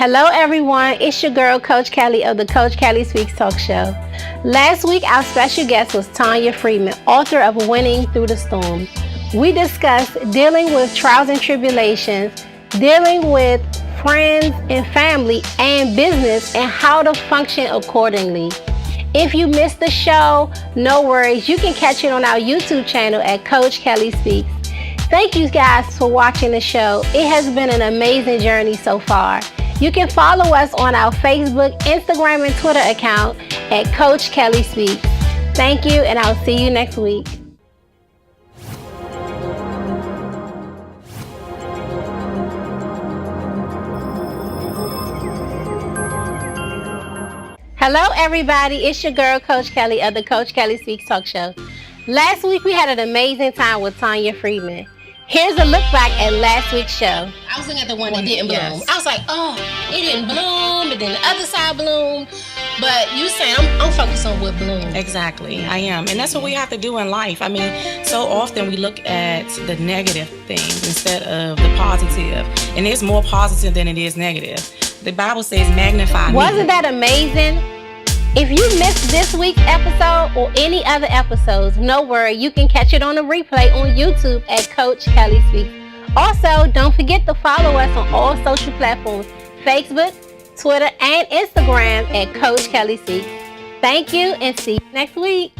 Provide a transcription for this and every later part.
Hello, everyone. It's your girl, Coach Kellie of the Coach Kellie Speaks Talk Show. Last week, our special guest was Tanya Freeman, author of Winning Through the Storm. We discussed dealing with trials and tribulations, dealing with friends and family and business, and how to function accordingly. If you missed the show, no worries. You can catch it on our YouTube channel at Coach Kellie Speaks. Thank you guys for watching the show. It has been an amazing journey so far. You can follow us on our Facebook, Instagram, and Twitter account at Coach Kellie Speaks. Thank you, and I'll see you next week. Hello, everybody. It's your girl, Coach Kellie of the Coach Kellie Speaks Talk Show. Last week, we had an amazing time with Tanya Freeman. Here's a look back at last week's show. I was looking at the one that didn't bloom. Yes. I was like, oh, it didn't bloom, and then the other side bloomed. But you saying I'm focused on what bloomed. Exactly, I am. And that's what we have to do in life. I mean, so often we look at the negative things instead of the positive. And it's more positive than it is negative. The Bible says magnify me. Wasn't that amazing? If you missed this week's episode or any other episodes, no worry, you can catch it on a replay on YouTube at Coach Kellie Speaks. Also, don't forget to follow us on all social platforms, Facebook, Twitter, and Instagram at Coach Kellie Speaks. Thank you, and see you next week.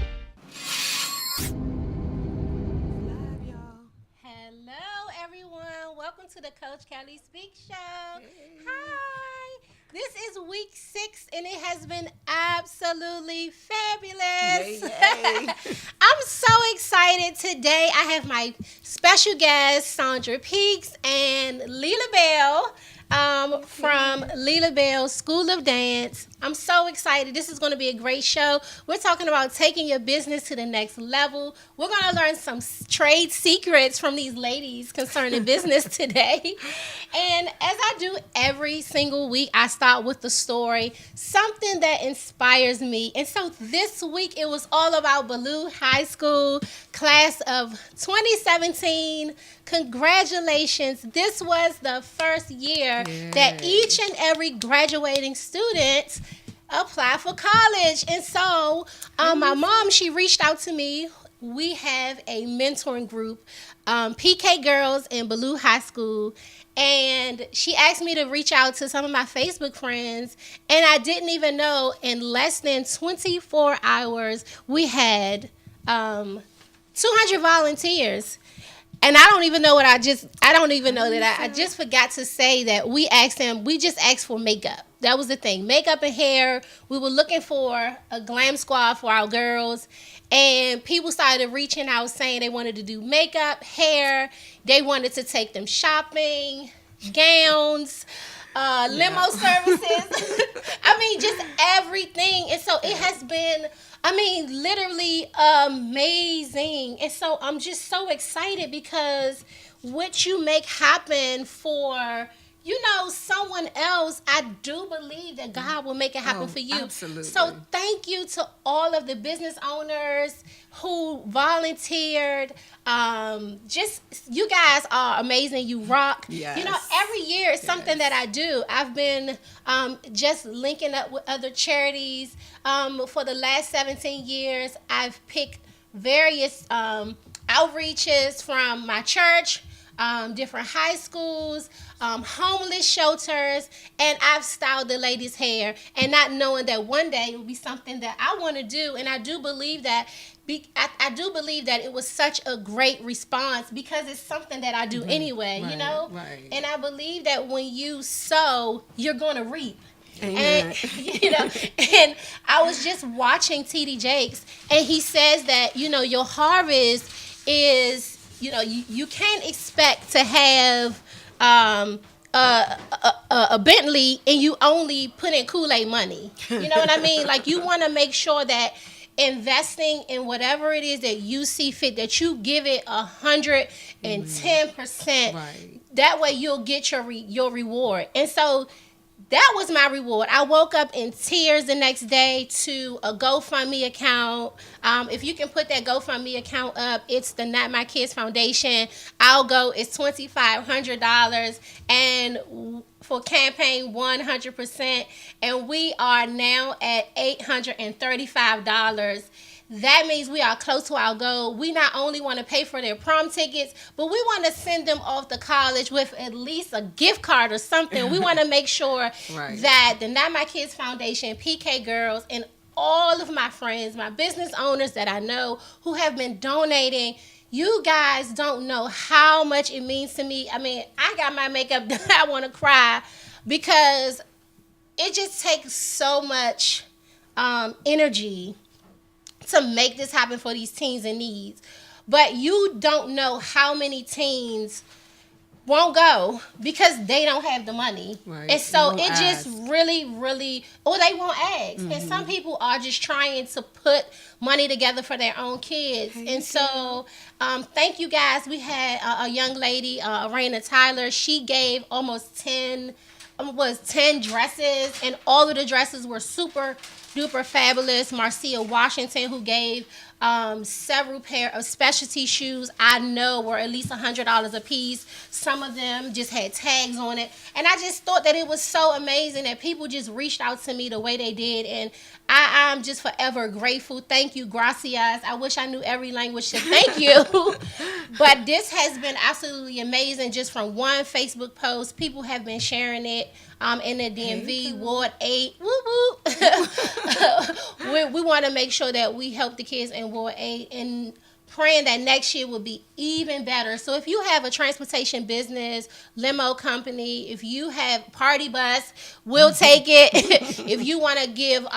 Hello, everyone. Welcome to the Coach Kellie Speaks Show. Hi. This is week 6, and it has been absolutely fabulous. Yay, yay. I'm so excited today. I have my special guests, Sandra Peaks and Leela Bell from Leela Bell School of Dance. I'm so excited. This is going to be a great show. We're talking about taking your business to the next level. We're going to learn some trade secrets from these ladies concerning business today. And as I do every single week, I start with the story, something that inspires me. And so this week, it was all about Ballou High School, class of 2017. Congratulations. This was the first year that each and every graduating student apply for college. And so my mom, she reached out to me. We have a mentoring group, PK Girls in Ballou High School. And she asked me to reach out to some of my Facebook friends. And I didn't even know in less than 24 hours, we had 200 volunteers. And I don't even know what I just forgot to say that we just asked for makeup. That was the thing. Makeup and hair. We were looking for a glam squad for our girls. And people started reaching out saying they wanted to do makeup, hair. They wanted to take them shopping, gowns, limo services. I mean, just everything. And so it has been, literally amazing. And so I'm just so excited because what you make happen for, someone else, I do believe that God will make it happen for you. Absolutely. So thank you to all of the business owners who volunteered. You guys are amazing. You rock. Yes. Every year it's something that I do. I've been just linking up with other charities. For the last 17 years, I've picked various outreaches from my church, different high schools, homeless shelters, and I've styled the ladies' hair, and not knowing that one day it will be something that I want to do. And I do believe that it was such a great response because it's something that I do anyway, Right. And I believe that when you sow, you're going to reap. Amen. And I was just watching T.D. Jakes, and he says that, your harvest is, you can't expect to have a Bentley and you only put in Kool-Aid money. You know what I mean? Like, you want to make sure that investing in whatever it is that you see fit, that you give it 110%. Right. That way you'll get your reward. And so that was my reward. I woke up in tears the next day to a GoFundMe account. If you can put that GoFundMe account up, it's the Not My Kids Foundation. I'll go. It's $2,500, and for campaign 100%, and we are now at $835. That means we are close to our goal. We not only want to pay for their prom tickets, but we want to send them off to college with at least a gift card or something. We want to make sure Right. that the Not My Kids Foundation, PK Girls, and all of my friends, my business owners that I know who have been donating, you guys don't know how much it means to me. I mean, I got my makeup done. I want to cry because it just takes so much energy to make this happen for these teens in need. But you don't know how many teens won't go because they don't have the money. Right. And so Won't it just ask. really, or they won't ask. And some people are just trying to put money together for their own kids. And so thank you guys. We had a young lady, Raina Tyler. She gave almost 10 dresses, and all of the dresses were super duper fabulous. Marcia Washington, who gave several pair of specialty shoes, I know were at least $100 a piece. Some of them just had tags on it, and I just thought that it was so amazing that people just reached out to me the way they did, and I'm just forever grateful. Thank you, gracias. I wish I knew every language to thank you. But this has been absolutely amazing. Just from one Facebook post, people have been sharing it in the DMV, Ward 8. Woo woo. We want to make sure that we help the kids in Ward 8, and praying that next year will be even better. So if you have a transportation business, limo company, if you have party bus, we'll take it. If you want to give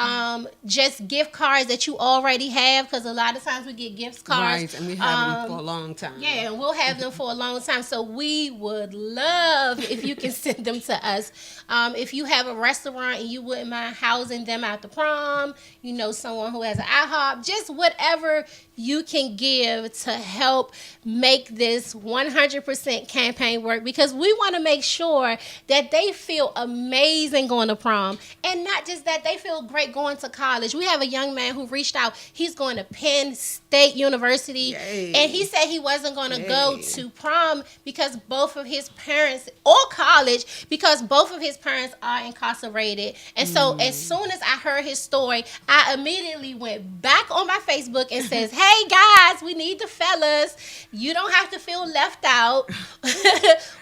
just gift cards that you already have, because a lot of times we get gift cards. Right, and we have them for a long time. Yeah, and we'll have them for a long time. So we would love if you can send them to us. If you have a restaurant and you wouldn't mind housing them at the prom, you know, someone who has an IHOP, just whatever you can give to help make this 100% campaign work, because we want to make sure that they feel amazing going to prom, and not just that, they feel great going to college. We have a young man who reached out. He's going to Penn State University. Yay. And he said he wasn't going to go to prom because both of his parents, or college, because both of his parents are incarcerated. And so as soon as I heard his story, I immediately went back on my Facebook and says, hey guys, we need the fellas. You don't have to feel left out.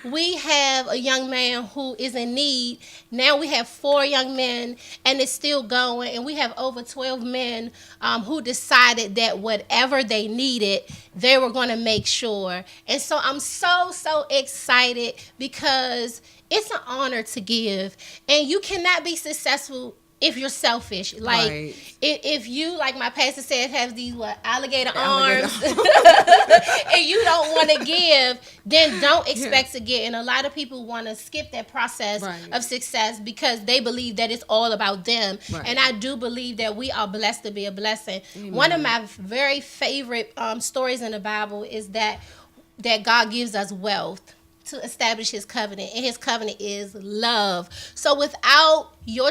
We have a young man who is in need. Now we have 4 young men, and it's still going. And we have over 12 men who decided that whatever they needed, they were going to make sure. And so I'm so excited, because it's an honor to give. And you cannot be successful if you're selfish. Like, Right. if you, like my pastor said, have these alligator Alligator arms and you don't want to give, then don't expect to get. And a lot of people want to skip that process Right. of success because they believe that it's all about them. Right. And I do believe that we are blessed to be a blessing. One of my very favorite stories in the Bible is that God gives us wealth to establish his covenant, and his covenant is love. So without your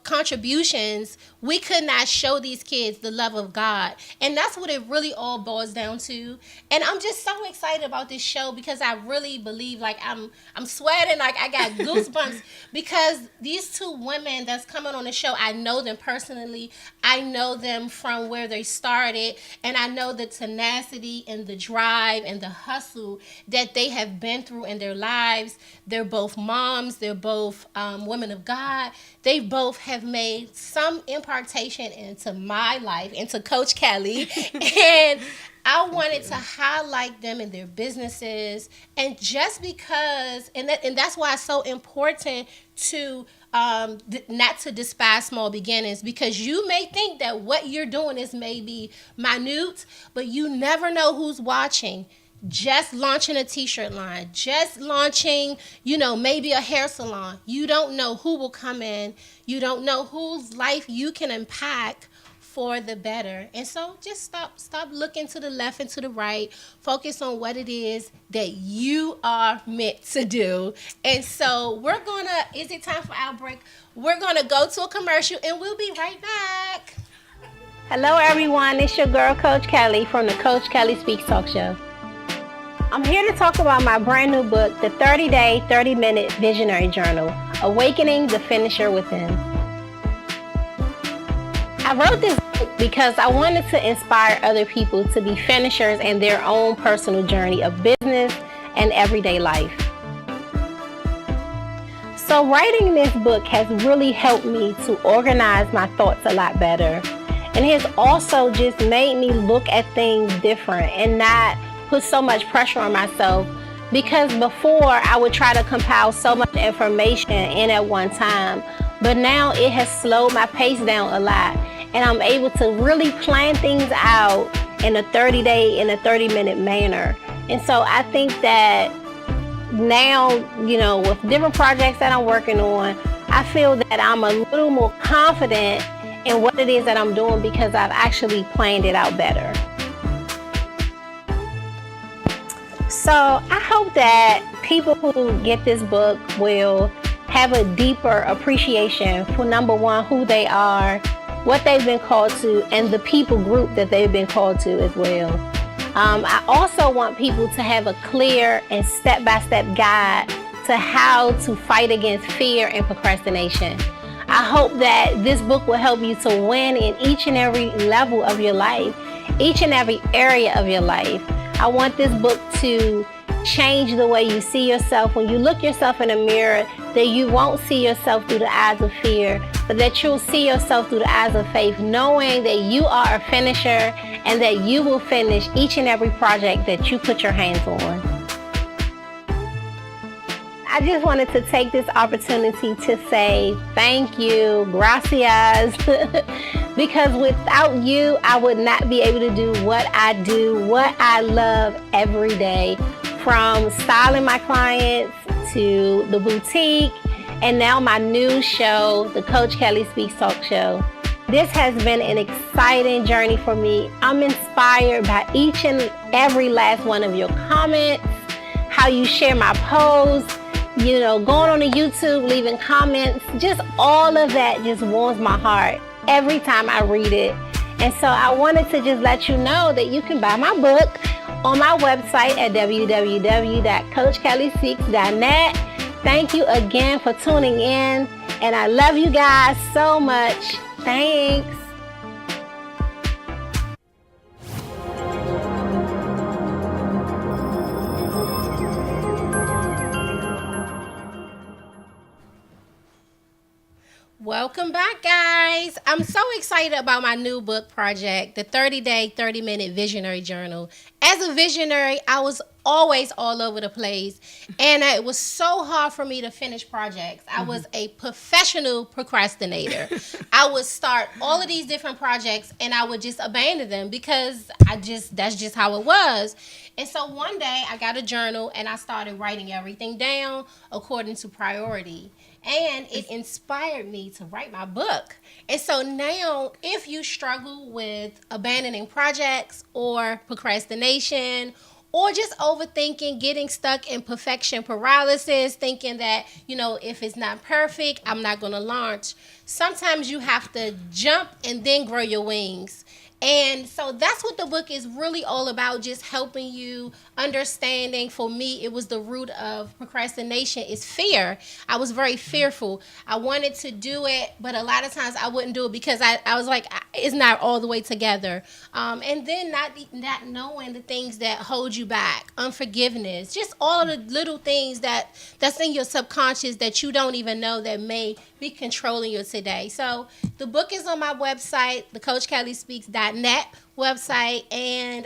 contributions, we could not show these kids the love of God. And that's what it really all boils down to. And I'm just so excited about this show, because I really believe, like, I'm sweating, like I got goosebumps, because these 2 women that's coming on the show, I know them personally. I know them from where they started, and I know the tenacity and the drive and the hustle that they have been through in their lives. They're both moms. They're both women of God. They both have made some impartation into my life, into Coach Kellie. And I wanted to highlight them in their businesses. And just because, and that's why it's so important to not to despise small beginnings, because you may think that what you're doing is maybe minute, but you never know who's watching. Just launching a t-shirt line, just launching, maybe a hair salon. You don't know who will come in. You don't know whose life you can impact for the better. And so just stop looking to the left and to the right. Focus on what it is that you are meant to do. And so is it time for our break? We're gonna go to a commercial and we'll be right back. Hello everyone, it's your girl Coach Kellie from the Coach Kellie Speaks Talk Show. I'm here to talk about my brand new book, the 30-Day, 30-Minute Visionary Journal, Awakening the Finisher Within. I wrote this book because I wanted to inspire other people to be finishers in their own personal journey of business and everyday life. So writing this book has really helped me to organize my thoughts a lot better. And it has also just made me look at things different and not put so much pressure on myself, because before I would try to compile so much information in at one time, but now it has slowed my pace down a lot, and I'm able to really plan things out in a 30-minute manner. And so I think that now, with different projects that I'm working on, I feel that I'm a little more confident in what it is that I'm doing because I've actually planned it out better. So I hope that people who get this book will have a deeper appreciation for, number one, who they are, what they've been called to, and the people group that they've been called to as well. I also want people to have a clear and step-by-step guide to how to fight against fear and procrastination. I hope that this book will help you to win in each and every level of your life, each and every area of your life. I want this book to change the way you see yourself. When you look yourself in the mirror, that you won't see yourself through the eyes of fear, but that you'll see yourself through the eyes of faith, knowing that you are a finisher and that you will finish each and every project that you put your hands on. I just wanted to take this opportunity to say thank you, gracias, because without you, I would not be able to do what I do, what I love every day, from styling my clients to the boutique, and now my new show, the Coach Kellie Speaks Talk Show. This has been an exciting journey for me. I'm inspired by each and every last one of your comments, how you share my posts, going on to YouTube, leaving comments, just all of that just warms my heart every time I read it. And so I wanted to just let you know that you can buy my book on my website at www.coachkelliespeaks.net. Thank you again for tuning in, and I love you guys so much. Thanks. Welcome back, guys. I'm so excited about my new book project, the 30-Day, 30-Minute Visionary Journal. As a visionary, I was always all over the place, and it was so hard for me to finish projects. I was a professional procrastinator. I would start all of these different projects, and I would just abandon them because that's just how it was. And so one day, I got a journal, and I started writing everything down according to priority. And it inspired me to write my book. And so now, if you struggle with abandoning projects or procrastination or just overthinking, getting stuck in perfection paralysis, thinking that, if it's not perfect, I'm not going to launch. Sometimes you have to jump and then grow your wings. And so that's what the book is really all about, just helping you understanding. For me, it was the root of procrastination is fear. I was very fearful. I wanted to do it, but a lot of times I wouldn't do it because I was like, it's not all the way together. And then not knowing the things that hold you back, unforgiveness, just all of the little things that's in your subconscious that you don't even know that may be controlling you today. So the book is on my website, the CoachKellieSpeaks.net website, and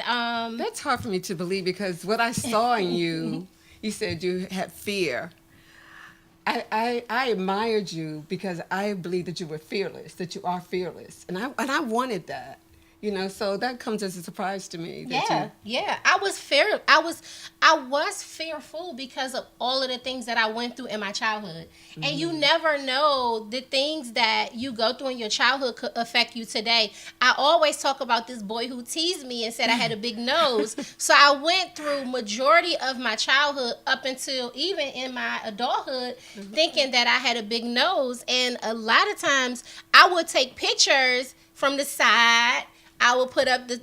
That's hard for me to believe because what I saw in you, you said you had fear. I admired you because I believe that you were fearless, that you are fearless, and I wanted that. You know, so that comes as a surprise to me. Yeah. I was fearful because of all of the things that I went through in my childhood. And you never know the things that you go through in your childhood could affect you today. I always talk about this boy who teased me and said I had a big nose. So I went through majority of my childhood up until even in my adulthood thinking that I had a big nose, and a lot of times I would take pictures from the side. I will put up the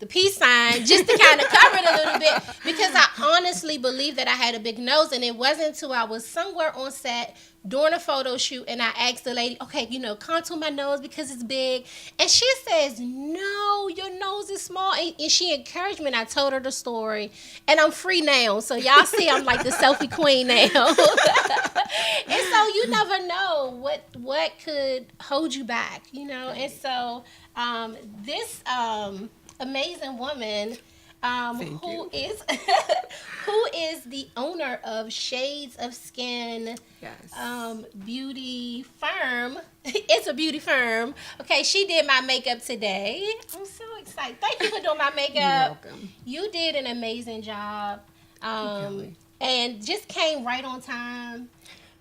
peace sign just to kind of cover it a little bit, because I honestly believe that I had a big nose, and it wasn't until I was somewhere on set during a photo shoot and I asked the lady, okay, contour my nose because it's big, and she says, no, your nose is small, and she encouraged me, and I told her the story, and I'm free now, so y'all see I'm like the selfie queen now. And so you never know what could hold you back, and so this amazing woman who is who is the owner of Shades of Skin beauty firm. It's a beauty firm. Okay, she did my makeup today. I'm so excited. Thank you for doing my makeup. You're welcome. You did an amazing job. And just came right on time.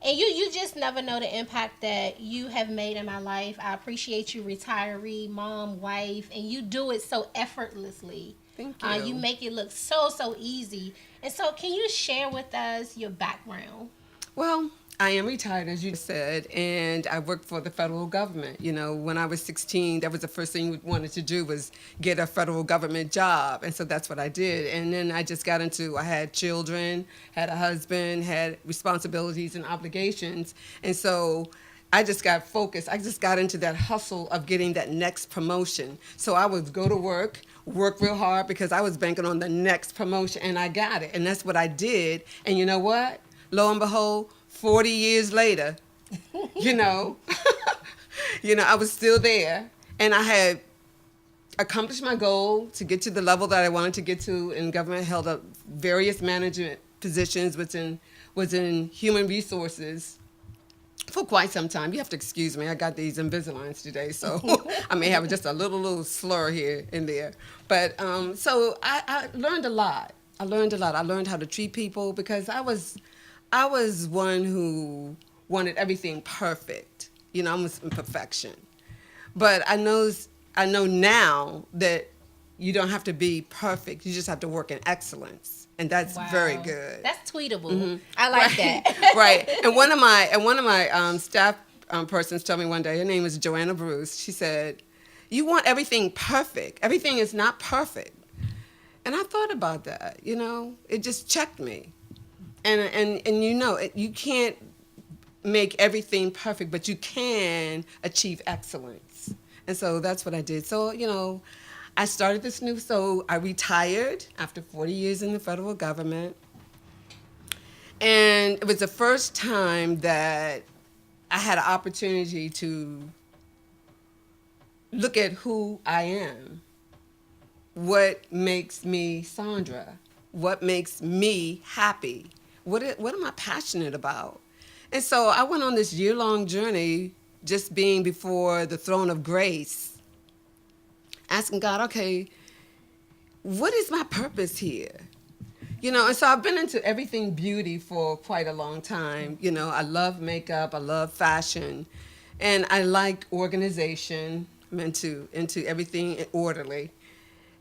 And you just never know the impact that you have made in my life. I appreciate you, retiree, mom, wife, and you do it so effortlessly. Thank you. You make it look so easy. And so can you share with us your background? Well, I am retired, as you said, and I worked for the federal government. You know, when I was 16, that was the first thing we wanted to do, was get a federal government job. And so that's what I did. And then I just got into, I had children, had a husband, had responsibilities and obligations. And so I just got focused. I just got into that hustle of getting that next promotion. So I would go to work real hard, because I was banking on the next promotion, and I got it. And that's what I did. And you know what? Lo and behold, 40 years later, I was still there, and I had accomplished my goal to get to the level that I wanted to get to in government. Held up various management positions within human resources for quite some time. You have to excuse me. I got these Invisaligns today, so I may have just a little slur here and there. But so I learned a lot. I learned how to treat people, because I was one who wanted everything perfect. I was in perfection. But I know now that you don't have to be perfect. You just have to work in excellence, and that's very good. That's tweetable. I like that. Right. And one of my staff persons told me one day. Her name is Joanna Bruce. She said, "You want everything perfect. Everything is not perfect." And I thought about that. It just checked me. And you can't make everything perfect, but you can achieve excellence. And so that's what I did. So, I started this so I retired after 40 years in the federal government. And it was the first time that I had an opportunity to look at who I am. What makes me Sandra? What makes me happy? What am I passionate about? And so I went on this year-long journey, just being before the throne of grace, asking God, okay, what is my purpose here? And so I've been into everything beauty for quite a long time. I love makeup, I love fashion, and I like organization. I'm into everything orderly.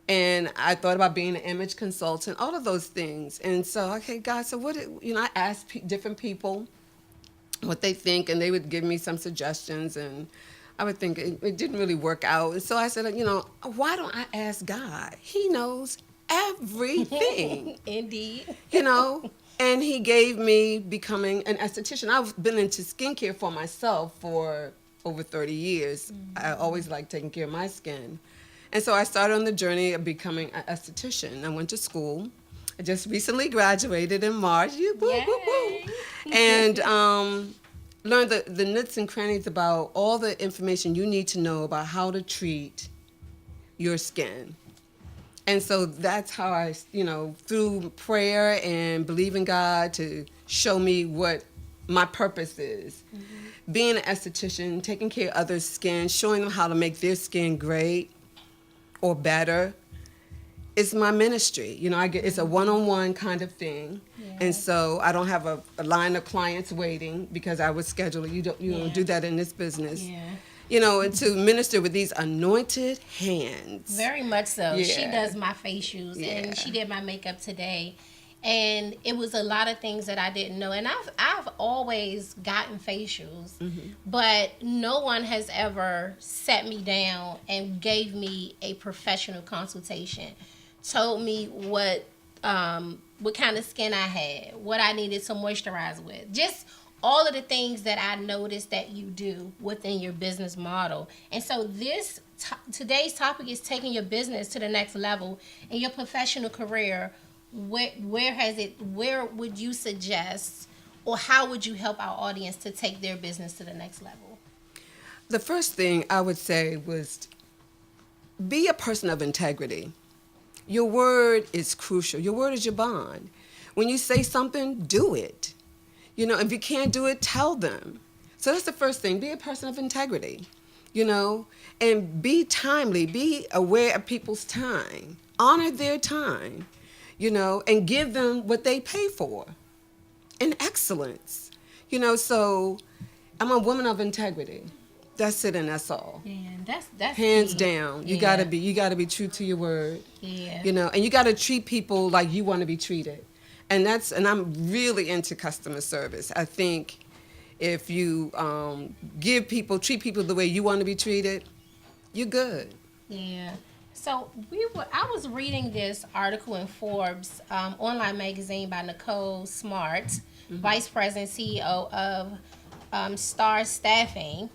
And I thought about being an image consultant, all of those things. And so, okay, God, so I asked different people what they think, and they would give me some suggestions, and I would think it didn't really work out. And so I said, why don't I ask God? He knows everything. Indeed. And he gave me becoming an esthetician. I've been into skincare for myself for over 30 years. I always liked taking care of my skin. And so I started on the journey of becoming an esthetician. I went to school. I just recently graduated in March. And learned the nooks and crannies about all the information you need to know about how to treat your skin. And so that's how I, through prayer and believing God to show me what my purpose is. Being an esthetician, taking care of others' skin, showing them how to make their skin great or better. It's my ministry. You know, it's a one-on-one kind of thing. Yeah. And so I don't have a line of clients waiting because I would schedule it. You don't do that in this business. Yeah. You know, and to minister with these anointed hands. Very much so. Yeah. She does my facials Yeah. and she did my makeup today. And it was a lot of things that I didn't know. And I've always gotten facials, but no one has ever sat me down and gave me a professional consultation. Told me what kind of skin I had, what I needed to moisturize with. Just all of the things that I noticed that you do within your business model. And so today's topic is taking your business to the next level in your professional career. Where would you suggest, or how would you help our audience to take their business to the next level? The first thing I would say was be a person of integrity. Your word is crucial. Your word is your bond. When you say something, do it. You know, if you can't do it, tell them. So that's the first thing. Be a person of integrity, you know, and be timely. Be aware of people's time. Honor their time, you know, and give them what they pay for in excellence. You know, so I'm a woman of integrity. That's it, and that's all. Yeah, that's Hands key. down. You Yeah. gotta be true to your word. Yeah. You know, and you gotta treat people like you want to be treated. And I'm really into customer service. I think if you treat people the way you want to be treated, you're good. Yeah. So I was reading this article in Forbes online magazine by Nicole Smart, Vice President CEO of Star Staffing,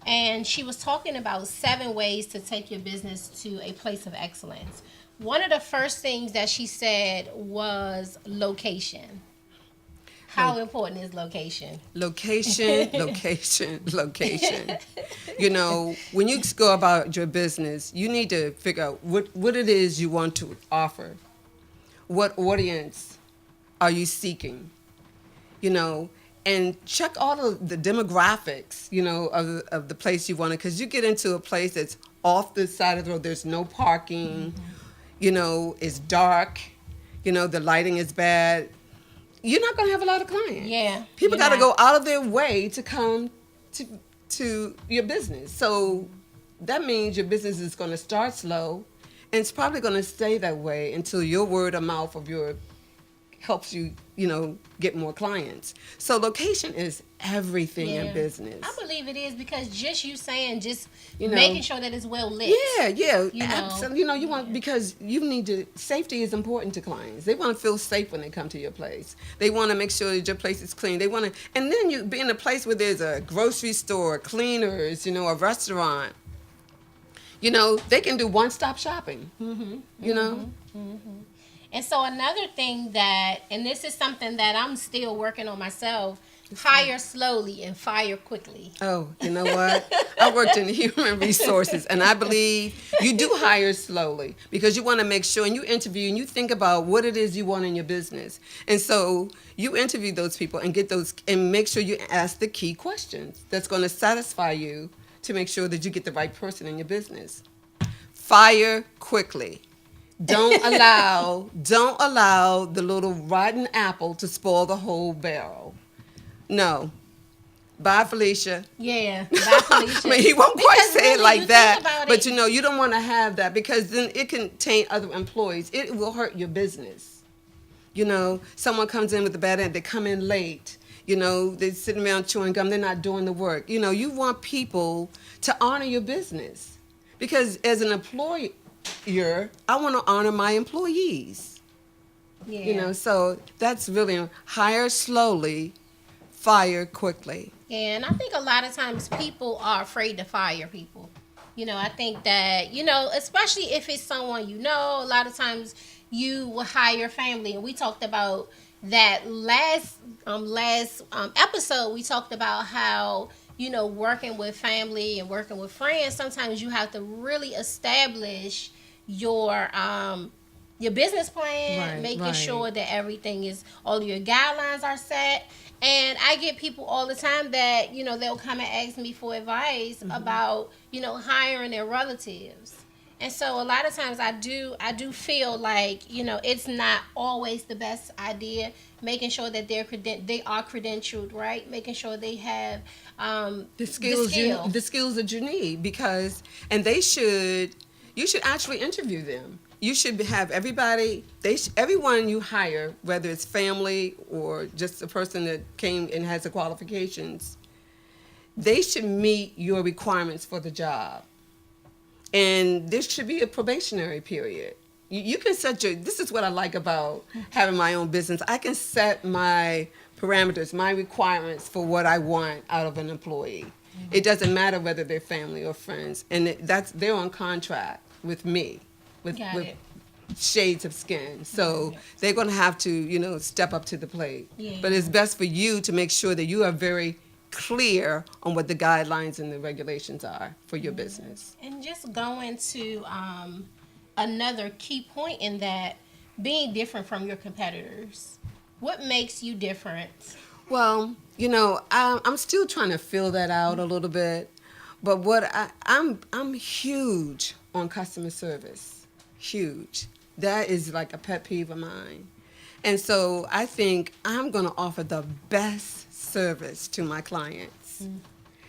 and she was talking about 7 ways to take your business to a place of excellence. One of the first things that she said was location. How important is location? Location, location, location. You know, when you go about your business, you need to figure out what it is you want to offer. What audience are you seeking? You know, and check all of the demographics, you know, of the place you want to, because you get into a place that's off the side of the road, there's no parking, you know, it's dark, you know, the lighting is bad. You're not going to have a lot of clients. Yeah. People you're got to not. go out of their way to come to your business. So that means your business is going to start slow, and it's probably going to stay that way until your word of mouth of your helps you, you know, get more clients. So location is everything in business. I believe it is, because just you saying, You know, making sure that it's well lit. Yeah, You know. absolutely. You know, you want, because you need to, safety is important to clients. They want to feel safe when they come to your place. They want to make sure that your place is clean. They want to, and then you be in a place where there's a grocery store, cleaners, you know, a restaurant. You know, they can do one-stop shopping. You know. And so another thing that, and this is something that I'm still working on myself, hire slowly and fire quickly. Oh, you know what? I worked in human resources, and I believe you do hire slowly because you want to make sure, and you interview and you think about what it is you want in your business. And so you interview those people and get those, and make sure you ask the key questions that's going to satisfy you to make sure that you get the right person in your business. Fire quickly. Don't allow the little rotten apple to spoil the whole barrel. No. Bye, Felicia. Yeah. Bye, Felicia. I mean, he won't quite Because say it really, like you that, think about but it, you know, you don't want to have that, because then it can taint other employees. It will hurt your business. You know, someone comes in with a bad end, they come in late. You know, they're sitting around chewing gum, they're not doing the work. You know, you want people to honor your business, because as an employer, I want to honor my employees. yeah. You know, so that's really hire slowly, fire quickly. Yeah, and I think a lot of times people are afraid to fire people. You know, I think that, you know, especially if it's someone you know, a lot of times you will hire family. And we talked about that last episode. We talked about how, you know, working with family and working with friends, sometimes you have to really establish your your business plan, Right, making right. sure that everything is, all your guidelines are set. And I get people all the time that, they'll come and ask me for advice about, hiring their relatives. And so a lot of times I do feel like, it's not always the best idea, making sure that they are credentialed, right? Making sure they have The skills that you need, because and you should actually interview them. You should have everyone you hire, whether it's family or just a person that came and has the qualifications, they should meet your requirements for the job. And there should be a probationary period. You can set this is what I like about having my own business. I can set my parameters, my requirements for what I want out of an employee. It doesn't matter whether they're family or friends. And they're on contract with me, with shades of skin. So they're going to have to, step up to the plate. Yeah. But it's best for you to make sure that you are very clear on what the guidelines and the regulations are for your business. And just going to another key point in that, being different from your competitors. What makes you different? Well, I'm still trying to fill that out a little bit, but I'm huge on customer service, huge. That is like a pet peeve of mine, and so I think I'm going to offer the best service to my clients.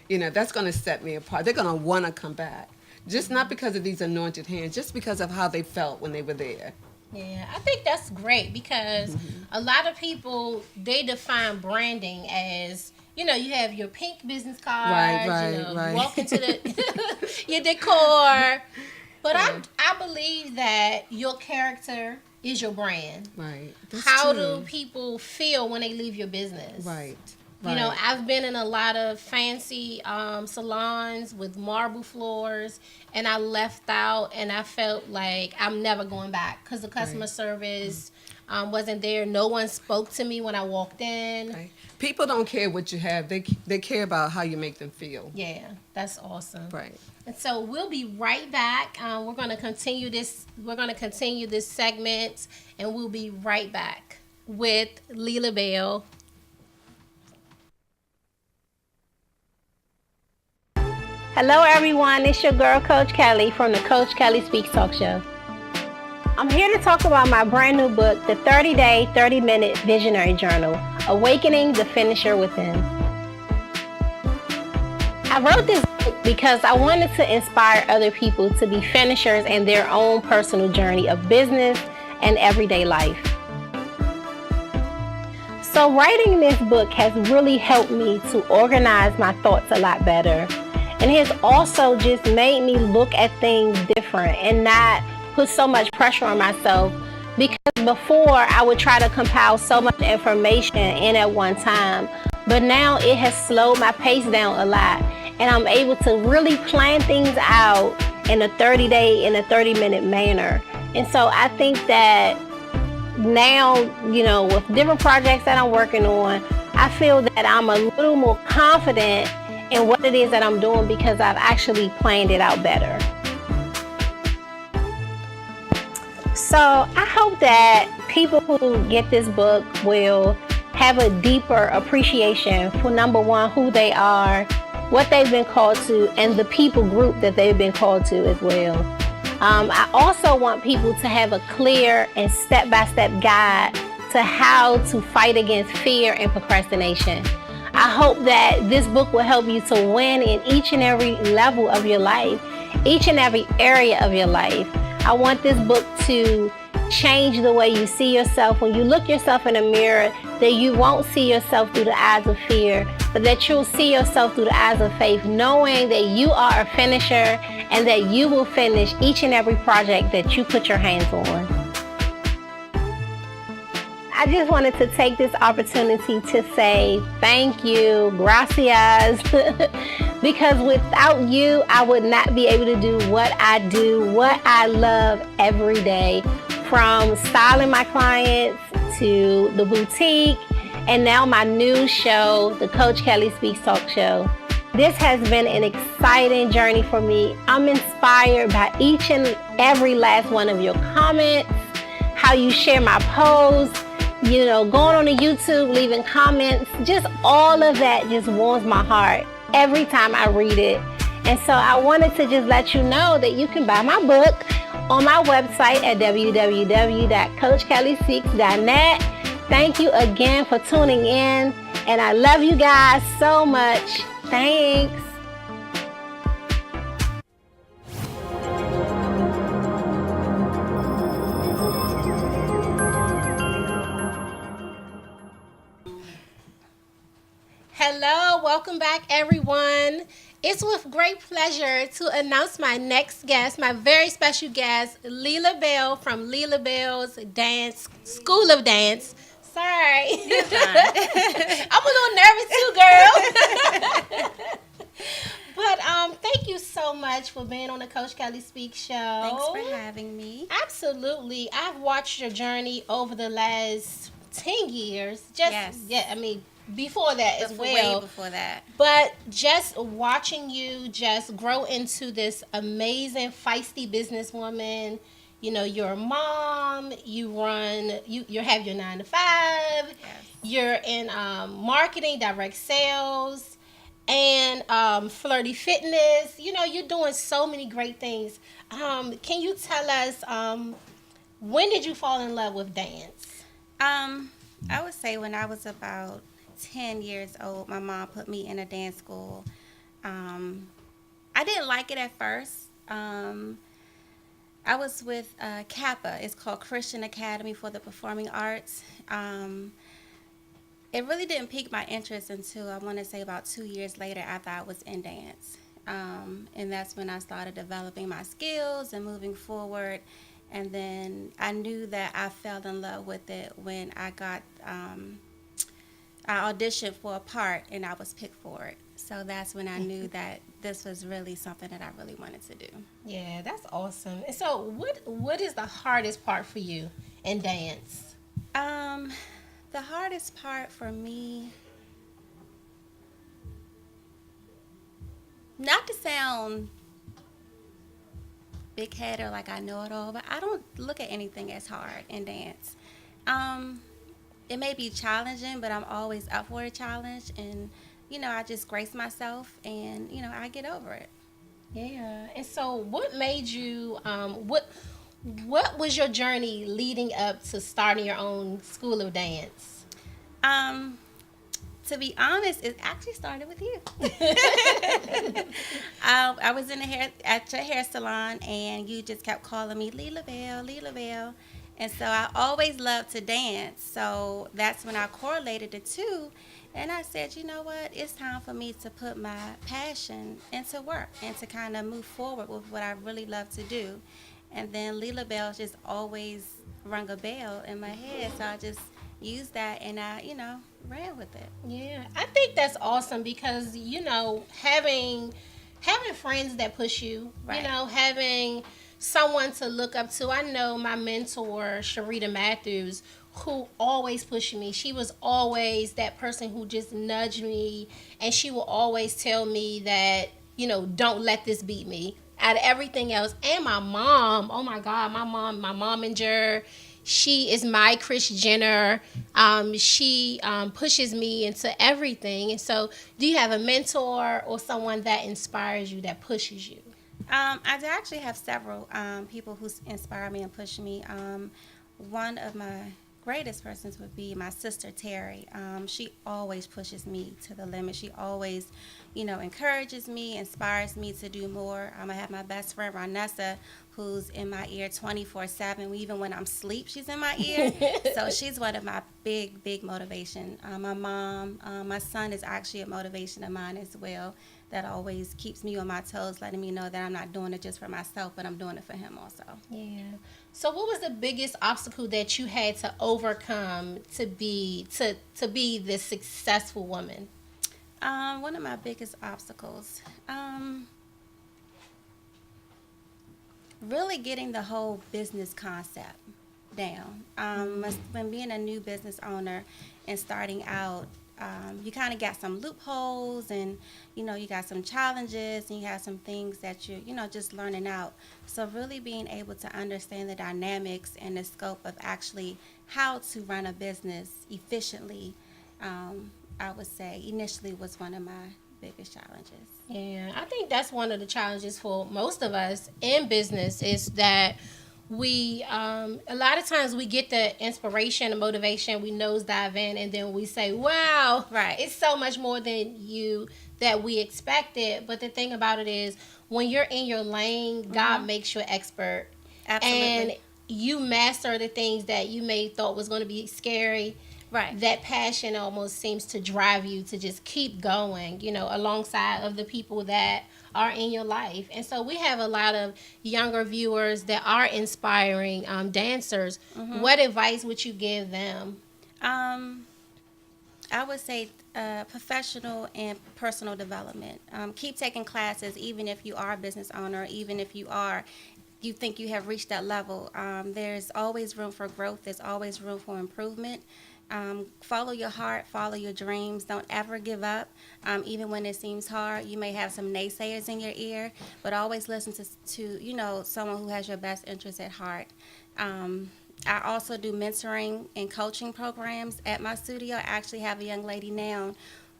That's going to set me apart. They're going to want to come back, just not because of these anointed hands, just because of how they felt when they were there. Yeah, I think that's great, because a lot of people, they define branding as, you have your pink business card, Right. you walk into your decor. But I believe that your character is your brand. Right. How do people feel when they leave your business? Right. I've been in a lot of fancy salons with marble floors, and I left out and I felt like I'm never going back because the customer service wasn't there. No one spoke to me when I walked in. Right. People don't care what you have. They care about how you make them feel. Yeah, that's awesome. Right. And so we'll be right back. We're going to continue this. We're going to continue this segment, and we'll be right back with Leela Bell. Hello, everyone. It's your girl, Coach Kellie, from the Coach Kellie Speaks Talk Show. I'm here to talk about my brand new book, The 30-Day, 30-Minute Visionary Journal, Awakening the Finisher Within. I wrote this book because I wanted to inspire other people to be finishers in their own personal journey of business and everyday life. So writing this book has really helped me to organize my thoughts a lot better. And it has also just made me look at things different and not put so much pressure on myself, because before I would try to compile so much information in at one time, but now it has slowed my pace down a lot, and I'm able to really plan things out in a 30-minute manner. And so I think that now, with different projects that I'm working on, I feel that I'm a little more confident in what it is that I'm doing because I've actually planned it out better. So I hope that people who get this book will have a deeper appreciation for, number one, who they are, what they've been called to, and the people group that they've been called to as well. I also want people to have a clear and step-by-step guide to how to fight against fear and procrastination. I hope that this book will help you to win in each and every level of your life, each and every area of your life. I want this book to change the way you see yourself. When you look yourself in the mirror, that you won't see yourself through the eyes of fear, but that you'll see yourself through the eyes of faith, knowing that you are a finisher and that you will finish each and every project that you put your hands on. I just wanted to take this opportunity to say thank you, gracias, because without you, I would not be able to do what I do, what I love every day, from styling my clients to the boutique, and now my new show, the Coach Kellie Speaks Talk Show. This has been an exciting journey for me. I'm inspired by each and every last one of your comments. how you share my posts, going on the YouTube, leaving comments, just all of that just warms my heart every time I read it. And so I wanted to just let you know that you can buy my book on my website at www.coachkellie6.net. Thank you again for tuning in, and I love you guys so much. Thanks. Hello, welcome back, everyone. It's with great pleasure to announce my next guest, my very special guest, Leela Bell from Leela Bell's School of Dance. Sorry. You're fine. I'm a little nervous too, girl. But thank you so much for being on the Coach Kellie Speak Show. Thanks for having me. Absolutely. I've watched your journey over the last 10 years. Before that as well. Way before that. But just watching you just grow into this amazing, feisty businesswoman. You're a mom. You have your 9 to 5. Yes. You're in marketing, direct sales, and flirty fitness. You're doing so many great things. Can you tell us when did you fall in love with dance? I would say when I was about 10 years old, my mom put me in a dance school. I didn't like it at first. I was with Kappa. It's called Christian Academy for the Performing Arts. It really didn't pique my interest until I want to say about 2 years later after I was in dance. And that's when I started developing my skills and moving forward. And then I knew that I fell in love with it when I got... I auditioned for a part and I was picked for it. So that's when I knew that this was really something that I really wanted to do. Yeah, that's awesome. And so what is the hardest part for you in dance? The hardest part for me, not to sound big head or like I know it all, but I don't look at anything as hard in dance. It may be challenging, but I'm always up for a challenge, and I just grace myself, and I get over it. Yeah. And so what made you what was your journey leading up to starting your own school of dance? To be honest, it actually started with you. I was at your hair salon, and you just kept calling me Leela Bell, Leela Bell. And so I always loved to dance. So that's when I correlated the two. And I said, you know what? It's time for me to put my passion into work and to kind of move forward with what I really love to do. And then Leela Bell just always rung a bell in my head. So I just used that, and I, ran with it. Yeah. I think that's awesome because, having friends that push you, Right. Having someone to look up to. I know my mentor, Sharita Matthews, who always pushed me. She was always that person who just nudged me, and she will always tell me that, don't let this beat me. Out of everything else. And my mom, oh my God, my mom and Jer, she is my Kris Jenner. She pushes me into everything. And so do you have a mentor or someone that inspires you, that pushes you? I do actually have several people who inspire me and push me. One of my greatest persons would be my sister, Terry. She always pushes me to the limit. She always, encourages me, inspires me to do more. I have my best friend, Ronessa, who's in my ear 24/7. Even when I'm asleep, she's in my ear. So she's one of my big motivation. My mom, my son is actually a motivation of mine as well. That always keeps me on my toes, letting me know that I'm not doing it just for myself, but I'm doing it for him also. Yeah. So what was the biggest obstacle that you had to overcome to be this successful woman? One of my biggest obstacles, really getting the whole business concept down. When being a new business owner and starting out, you kind of got some loopholes, and you got some challenges, and you have some things that you just learning out. So really being able to understand the dynamics and the scope of actually how to run a business efficiently, I would say initially was one of my biggest challenges. Yeah, I think that's one of the challenges for most of us in business is that we a lot of times we get the inspiration and motivation, we nosedive in, and then we say, wow, Right. it's so much more than you that we expected. But the thing about it is, when you're in your lane, God makes you an expert. Absolutely. And you master the things that you may thought was going to be scary. Right. That passion almost seems to drive you to just keep going, alongside of the people that are in your life. And so we have a lot of younger viewers that are inspiring dancers. What advice would you give them? I would say professional and personal development. Keep taking classes, even if you are a business owner, even if you think you have reached that level. There's always room for growth. There's always room for improvement. Follow your heart, follow your dreams. Don't ever give up, even when it seems hard. You may have some naysayers in your ear, but always listen to someone who has your best interest at heart. I also do mentoring and coaching programs at my studio. I actually have a young lady now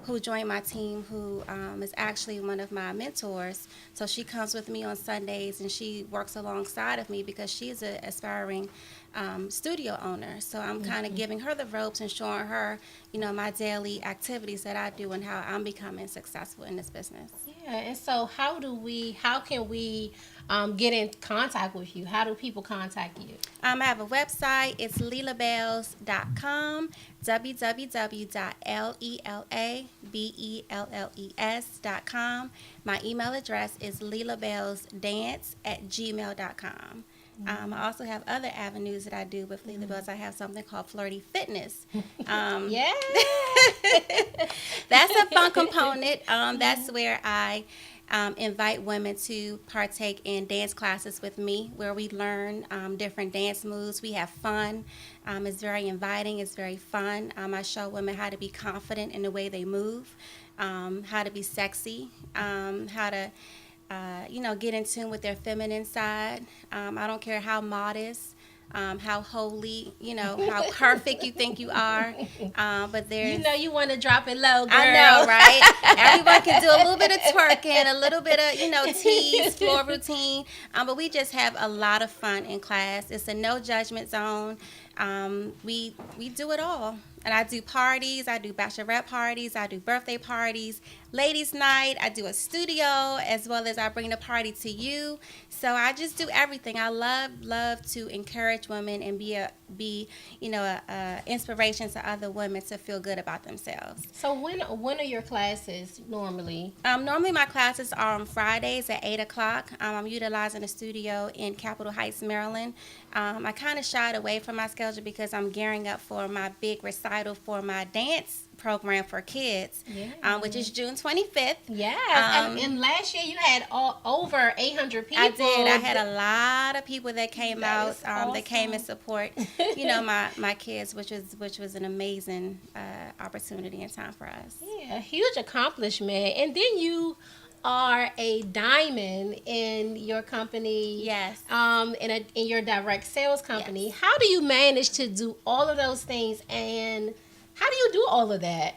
who joined my team who is actually one of my mentors. So she comes with me on Sundays, and she works alongside of me because she's an aspiring studio owner. So I'm kind of giving her the ropes and showing her, my daily activities that I do and how I'm becoming successful in this business. Yeah, and so how can we get in contact with you? How do people contact you? I have a website. It's lilabells.com, www.lelabells.com. My email address is lilabellsdance@gmail.com. I also have other avenues that I do with Lila Bells. I have something called Flirty Fitness. Yeah. That's a fun component. That's where I invite women to partake in dance classes with me, where we learn different dance moves. We have fun. It's very inviting. It's very fun. I show women how to be confident in the way they move, how to be sexy, how to get in tune with their feminine side. I don't care how modest, how holy, how perfect you think you are. But there's... you want to drop it low, girl. I know, right? Everyone can do a little bit of twerking, a little bit of, tease, floor routine. But we just have a lot of fun in class. It's a no judgment zone. We do it all. And I do parties, I do bachelorette parties, I do birthday parties, ladies' night, I do a studio, as well as I bring the party to you. So I just do everything. I love to encourage women and be a inspiration to other women to feel good about themselves. So when are your classes normally? Normally my classes are on Fridays at 8 o'clock. I'm utilizing a studio in Capitol Heights, Maryland. I kind of shied away from my schedule because I'm gearing up for my big recital for my dance program for kids, which is June 25th. Yes, and last year you had over 800 people. I did. I had a lot of people that came out, awesome. that came and support, my kids, which was an amazing opportunity and time for us. Yeah, huge accomplishment. And then you are a diamond in your company. Yes. In your direct sales company. Yes. How do you manage to do all of those things, and how do you do all of that?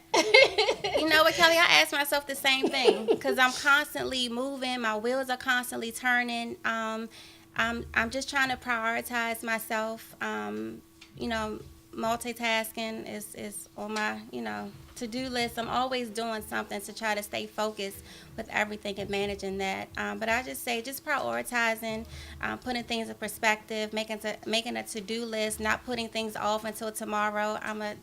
You know what, Kelly? I ask myself the same thing because I'm constantly moving. My wheels are constantly turning. I'm just trying to prioritize myself. Multitasking is on my, to-do list. I'm always doing something to try to stay focused with everything and managing that. But I just say just prioritizing, putting things in perspective, making a to-do list, not putting things off until tomorrow. I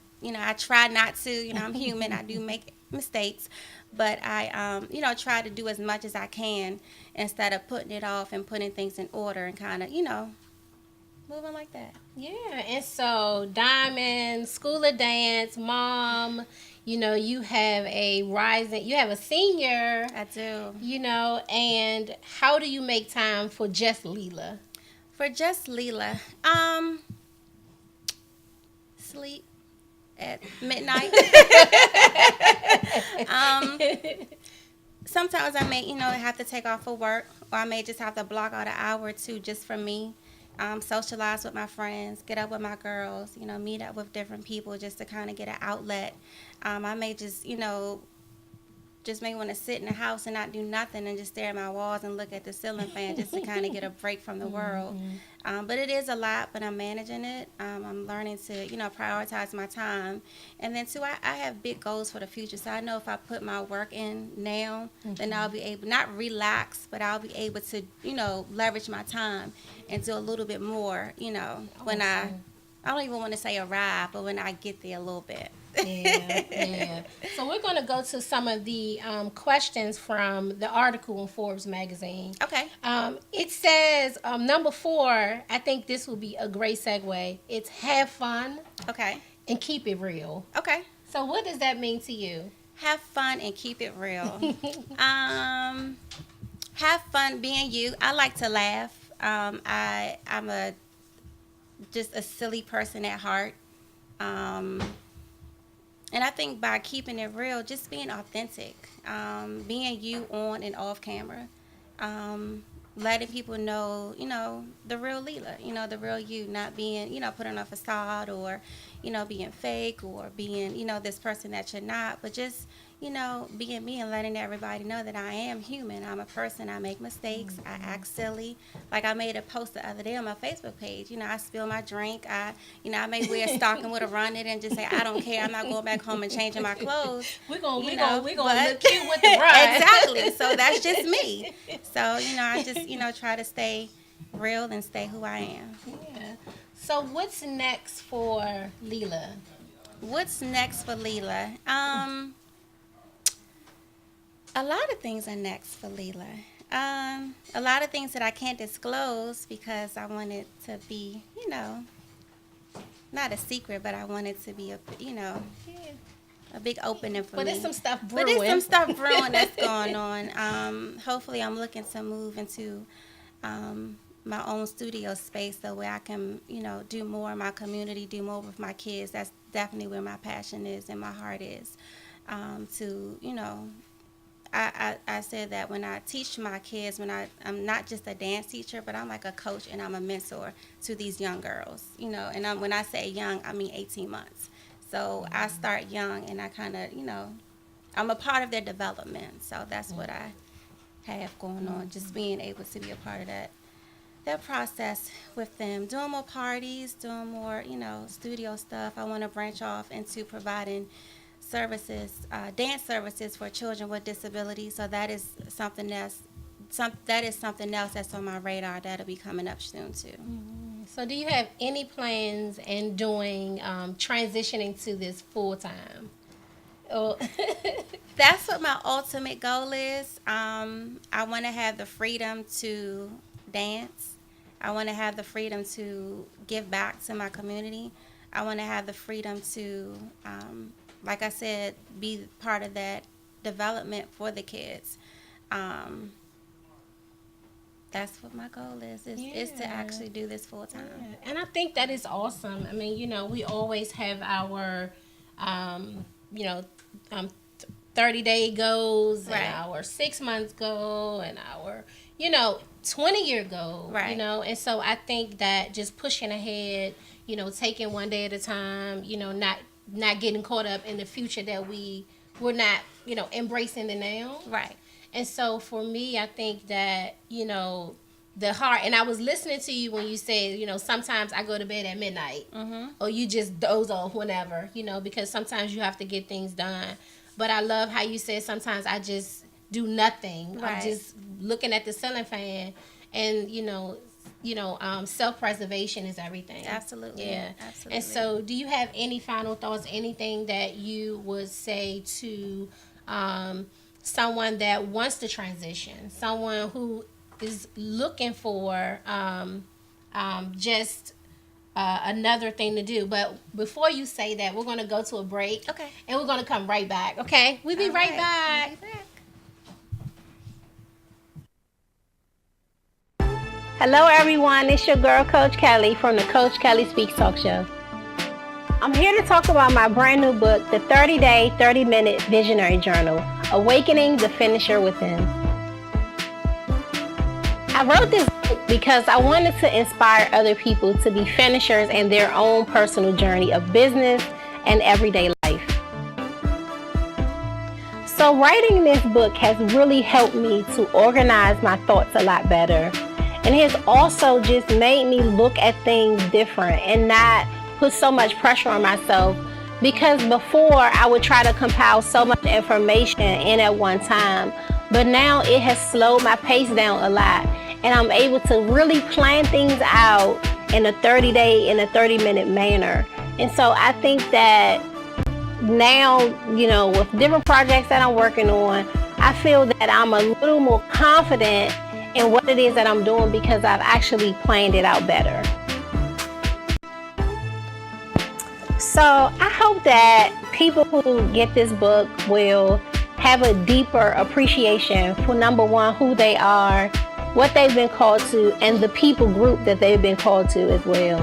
try not to. I'm human. I do make mistakes, but I try to do as much as I can instead of putting it off and putting things in order and kind of moving like that. Yeah, and so Diamond, School of Dance, Mom, you have a senior. I do. And how do you make time for just Leela? For just Leela, sleep at midnight. Sometimes I may, have to take off for work, or I may just have to block out an hour or two just for me. Socialize with my friends, get up with my girls, meet up with different people just to kind of get an outlet. I may just may want to sit in the house and not do nothing and just stare at my walls and look at the ceiling fan just to kind of get a break from the world. But it is a lot, but I'm managing it. I'm learning to, prioritize my time. And then, too, I have big goals for the future. So I know if I put my work in now, then I'll be able, not relax, but I'll be able to, leverage my time and do a little bit more, when I don't even want to say arrive, but when I get there a little bit. Yeah. So we're going to go to some of the questions from the article in Forbes magazine. Okay. It says, number 4, I think this will be a great segue. It's have fun. Okay. And keep it real. Okay. So what does that mean to you? Have fun and keep it real. Have fun being you. I like to laugh. I'm just a silly person at heart. And I think by keeping it real, just being authentic, being you on and off camera, letting people know, the real Leela, the real you, not being, putting on a facade or, being fake or being, this person that you're not, but just, being me and letting everybody know that I am human. I'm a person. I make mistakes. I act silly. Like I made a post the other day on my Facebook page. I spill my drink. I may wear a stocking with a run in it and just say, I don't care. I'm not going back home and changing my clothes. We're gonna look cute with the run. Exactly. So that's just me. So, I just, try to stay real and stay who I am. Yeah. So what's next for Leela? What's next for Leela? A lot of things are next for Leela. A lot of things that I can't disclose because I want it to be, not a secret, but I want it to be a big opening for me. But there's some stuff brewing. That's going on. Hopefully I'm looking to move into my own studio space so where I can, do more in my community, do more with my kids. That's definitely where my passion is and my heart is. I said that when I teach my kids, I'm not just a dance teacher, but I'm like a coach and I'm a mentor to these young girls, and when I say young, I mean 18 months. So I start young and I kind of, I'm a part of their development. So that's what I have going on, just being able to be a part of that process with them, doing more parties, doing more, studio stuff. I want to branch off into providing services, dance services for children with disabilities. So that is something else that's on my radar that'll be coming up soon too. So do you have any plans in doing transitioning to this full time? Oh. That's what my ultimate goal is. I want to have the freedom to dance. I want to have the freedom to give back to my community. I want to have the freedom to like I said, be part of that development for the kids. That's what my goal is to actually do this full time. Yeah. And I think that is awesome. I mean, we always have our, 30-day goals and our 6-month goal and our, 20-year goal, right. And so I think that just pushing ahead, taking one day at a time, not getting caught up in the future that we're not, embracing the now. Right. And so for me, I think that, the heart, and I was listening to you when you said, sometimes I go to bed at midnight or you just doze off whenever, because sometimes you have to get things done. But I love how you said sometimes I just do nothing. Right. I'm just looking at the ceiling fan and, self-preservation is everything. Absolutely. Yeah. Absolutely. And so do you have any final thoughts, anything that you would say to someone that wants to transition, someone who is looking for just another thing to do? But before you say that, we're going to go to a break. Okay. And we're going to come right back, okay? We'll be right back. We'll be back. Hello, everyone. It's your girl, Coach Kellie, from the Coach Kellie Speaks Talk Show. I'm here to talk about my brand new book, The 30-Day, 30-Minute Visionary Journal, Awakening the Finisher Within. I wrote this book because I wanted to inspire other people to be finishers in their own personal journey of business and everyday life. So writing this book has really helped me to organize my thoughts a lot better. And it has also just made me look at things different and not put so much pressure on myself, because before I would try to compile so much information in at one time, but now it has slowed my pace down a lot, and I'm able to really plan things out in a 30-day, in a 30-minute manner. And so I think that now, with different projects that I'm working on, I feel that I'm a little more confident in what it is that I'm doing because I've actually planned it out better. So I hope that people who get this book will have a deeper appreciation for, number one, who they are, what they've been called to, and the people group that they've been called to as well.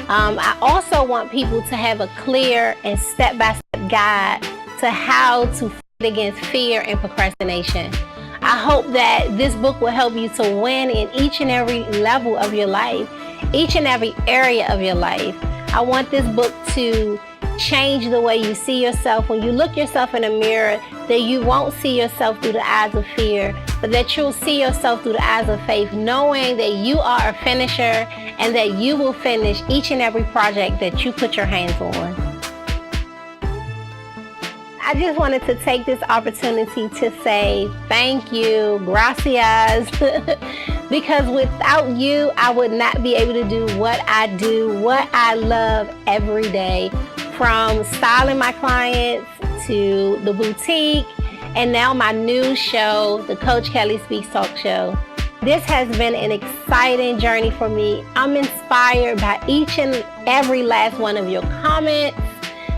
I also want people to have a clear and step-by-step guide to how to fight against fear and procrastination. I hope that this book will help you to win in each and every level of your life, each and every area of your life. I want this book to change the way you see yourself. When you look yourself in a mirror, that you won't see yourself through the eyes of fear, but that you'll see yourself through the eyes of faith, knowing that you are a finisher and that you will finish each and every project that you put your hands on. I just wanted to take this opportunity to say thank you, gracias, because without you, I would not be able to do what I do, what I love every day, from styling my clients to the boutique, and now my new show, the Coach Kellie Speaks Talk Show. This has been an exciting journey for me. I'm inspired by each and every last one of your comments,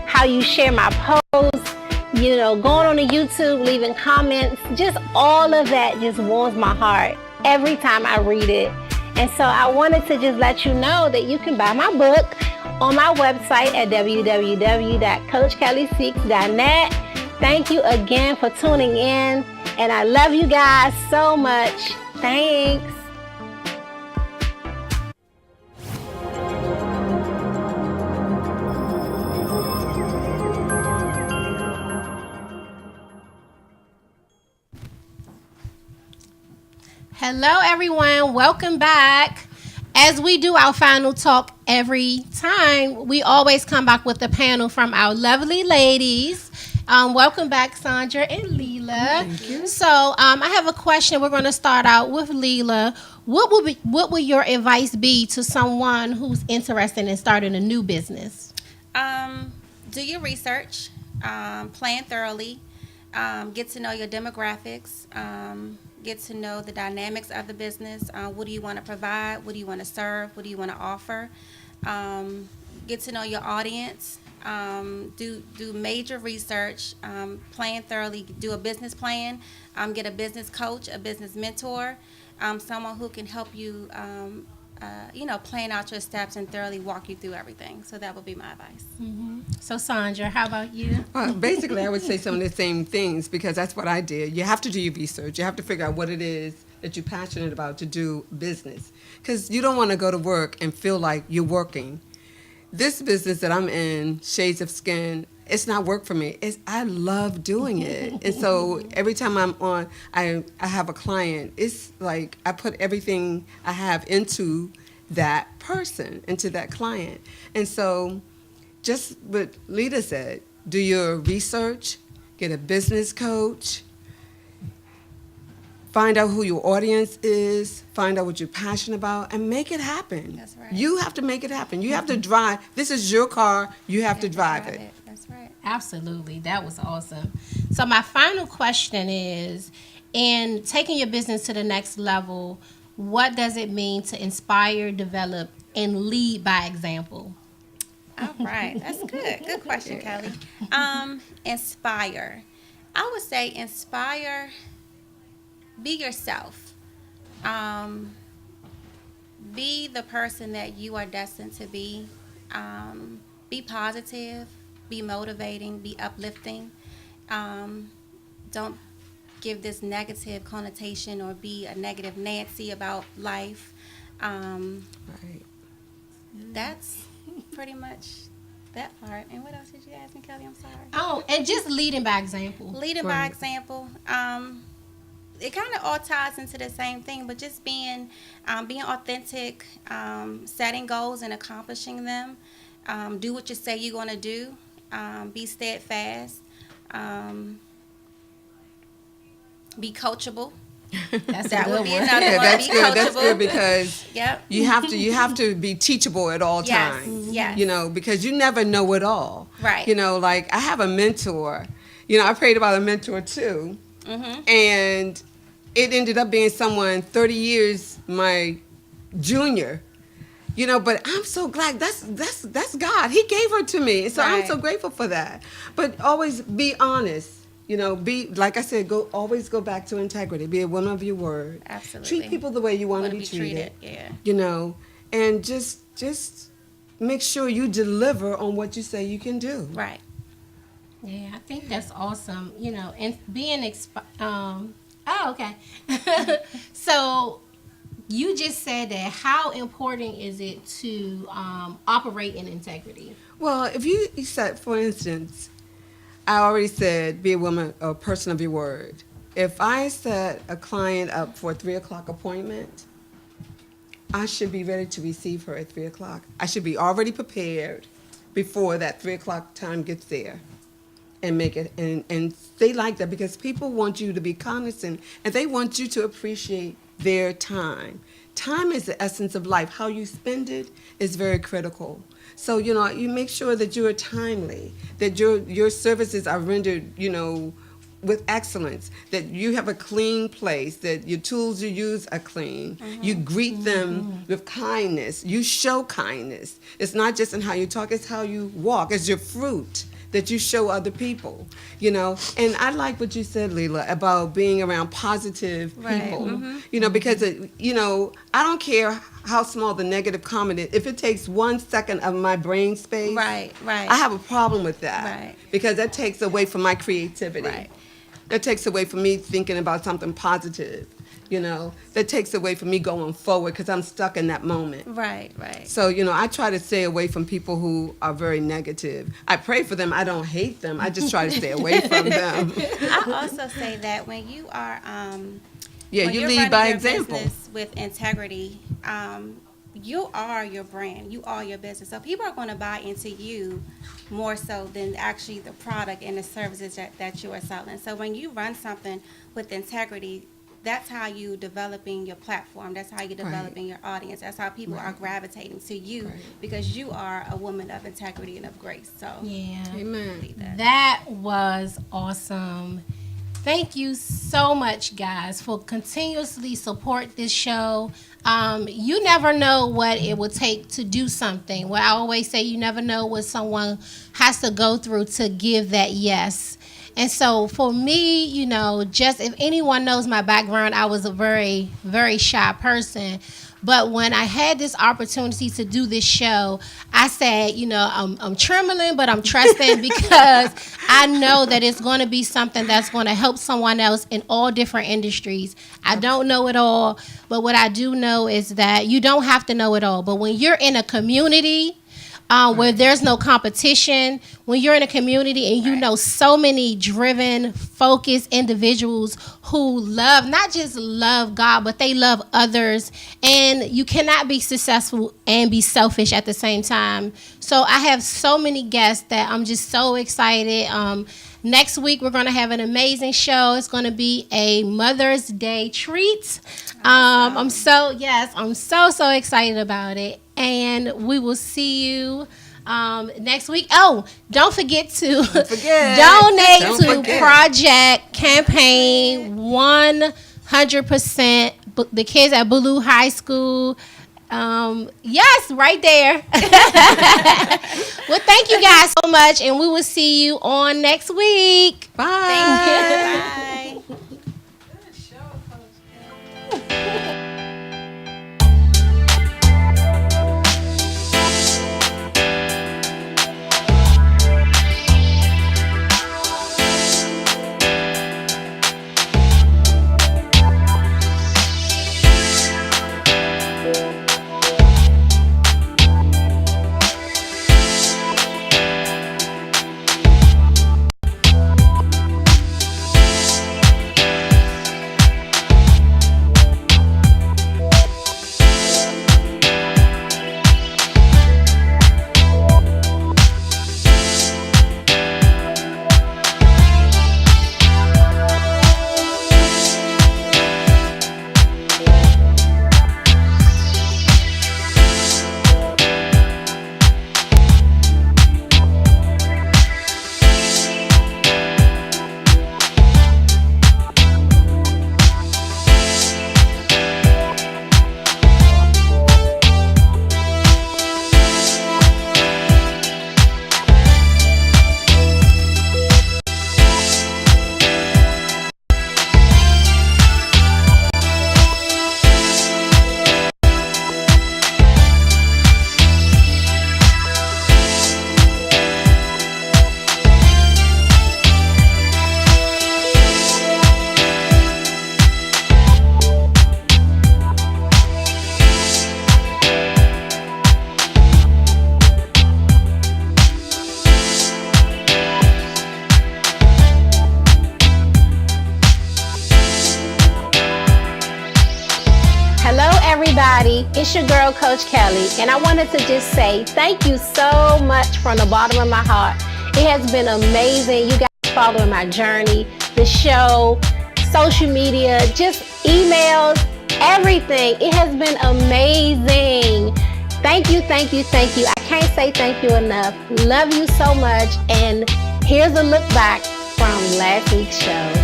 how you share my posts, going on to YouTube, leaving comments, just all of that just warms my heart every time I read it. And so I wanted to just let you know that you can buy my book on my website at www.coachkelliespeaks.net. Thank you again for tuning in, and I love you guys so much. Thanks. Hello, everyone. Welcome back. As we do our final talk every time, we always come back with a panel from our lovely ladies. Welcome back, Sandra and Leela. Thank you. So I have a question. We're going to start out with Leela. What would your advice be to someone who's interested in starting a new business? Do your research, plan thoroughly, get to know your demographics, get to know the dynamics of the business. What do you want to provide? What do you want to serve? What do you want to offer? Get to know your audience. Do major research. Plan thoroughly. Do a business plan. Get a business coach, a business mentor, someone who can help you, plan out your steps and thoroughly walk you through everything. So that would be my advice. Mm-hmm. So Sandra, how about you? Basically, I would say some of the same things because that's what I did. You have to do your research. You have to figure out what it is that you're passionate about to do business, because you don't want to go to work and feel like you're working. This business that I'm in, Shades of Skin, it's not work for me. I love doing it. And so every time I'm on, I have a client, it's like I put everything I have into that person, into that client. And so just what Lita said, do your research, get a business coach, find out who your audience is, find out what you're passionate about, and make it happen. That's right. You have to make it happen. You have to drive. This is your car. You have to drive it. That's right. Absolutely. That was awesome. So my final question is, in taking your business to the next level, what does it mean to inspire, develop, and lead by example? All right. That's good. Good question, Kelly. Inspire. I would say inspire. Be yourself. Be the person that you are destined to be. be positive, be motivating, be uplifting. Don't give this negative connotation or be a negative Nancy about life. Right. That's pretty much that part. And what else did you ask me, Kelly? I'm sorry. Oh, and just leading by example. Leading by Right. example. It kind of all ties into the same thing, but just being authentic, setting goals and accomplishing them. Do what you say you're going to do. Be steadfast. Be coachable. That's That a would good be one. another Yeah, one. that's Be good. That's coachable. good because Yep. you have to be teachable at all Yes. times. Yes. You know, because you never know it all. Right. You know, like I have a mentor. You know, I prayed about a mentor too, Mhm. and it ended up being someone 30 years my junior. You know, but I'm so glad that's God. He gave her to me. So I'm Right. so grateful for that. But always be honest. You know, be like I said, always go back to integrity. Be a woman of your word. Absolutely. Treat people the way you want to Wanna be treated. Yeah. You know, and just make sure you deliver on what you say you can do. Right. Yeah, I think that's awesome. You know, and being oh, okay. So you just said that. How important is it to operate in integrity? Well, if you said, for instance, I already said be a woman, a person of your word. If I set a client up for a 3:00 appointment, I should be ready to receive her at 3:00. I should be already prepared before that 3:00 time gets there, and make it. And they like that because people want you to be cognizant and they want you to appreciate their time. Time is the essence of life. How you spend it is very critical. So, you know, you make sure that you are timely, that your services are rendered, you know, with excellence, that you have a clean place, that your tools you use are clean. You greet them with kindness. You show kindness. It's not just in how you talk, it's how you walk. It's your fruit that you show other people, you know. And I like what you said, Leela, about being around positive Right. people, you know, because, you know, I don't care how small the negative comment is. If it takes 1 second of my brain space, Right. Right. I have a problem with that Right. because that takes away from my creativity. Right. That takes away from me thinking about something positive, you know. That takes away from me going forward because I'm stuck in that moment. Right. Right. So, you know, I try to stay away from people who are very negative. I pray for them. I don't hate them. I just try to stay away from them. I also say that when you are Yeah, when you you're lead running by your example. business with integrity, you are your brand. You are your business. So people are going to buy into you more so than actually the product and the services that you are selling. So when you run something with integrity, that's how you developing your platform. That's how you're developing your audience. That's how people are gravitating to you because you are a woman of integrity and of grace. So Yeah. Amen. believe that. That was awesome. Thank you so much, guys, for continuously support this show. You never know what it will take to do something. Well, I always say you never know what someone has to go through to give that yes. And so for me, you know, just if anyone knows my background, I was a very, very shy person. But when I had this opportunity to do this show, I said, you know, I'm trembling, but I'm trusting because I know that it's going to be something that's going to help someone else in all different industries. I don't know it all, but what I do know is that you don't have to know it all. But when you're in a community where there's no competition, when you're in a community and you know so many driven, focused individuals who love, not just love God, but they love others, and you cannot be successful and be selfish at the same time. So I have so many guests that I'm just so excited. Next week, we're going to have an amazing show. It's going to be a Mother's Day treat. I'm so excited about it. And we will see you next week. Oh, don't forget to donate Don't to forget. Project Campaign 100%. The kids at Bulu High School. Yes, right there. Well, thank you guys so much, and we will see you on next week. Bye. Bye. everybody. It's your girl, Coach Kelly, and I wanted to just say thank you so much from the bottom of my heart. It has been amazing. You guys following my journey, the show, social media, just emails, everything. It has been amazing. Thank you, thank you, thank you. I can't say thank you enough. Love you so much. And here's a look back from last week's show.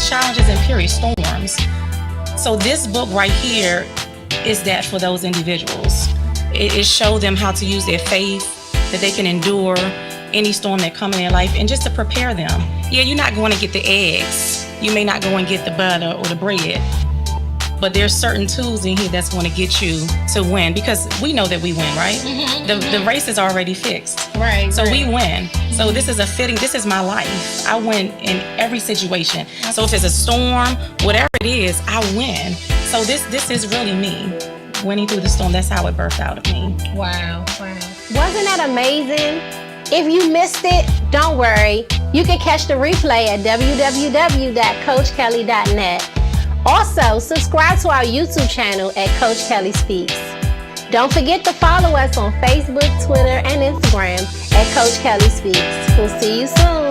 Challenges and period storms. So this book right here is that for those individuals. It showed them how to use their faith, that they can endure any storm that comes in their life, and just to prepare them. Yeah, you're not going to get the eggs. You may not go and get the butter or the bread, but there's certain tools in here that's going to get you to win, because we know that we win, right? The race is already fixed. Right. So we win. So this is my life. I win in every situation. So if it's a storm, whatever it is, I win. So this is really me winning through the storm. That's how it birthed out of me. Wow. Wasn't that amazing? If you missed it, don't worry. You can catch the replay at www.coachkelly.net. Also, subscribe to our YouTube channel at Coach Kelly Speaks. Don't forget to follow us on Facebook, Twitter, and Instagram at Coach Kelly Speaks. We'll see you soon.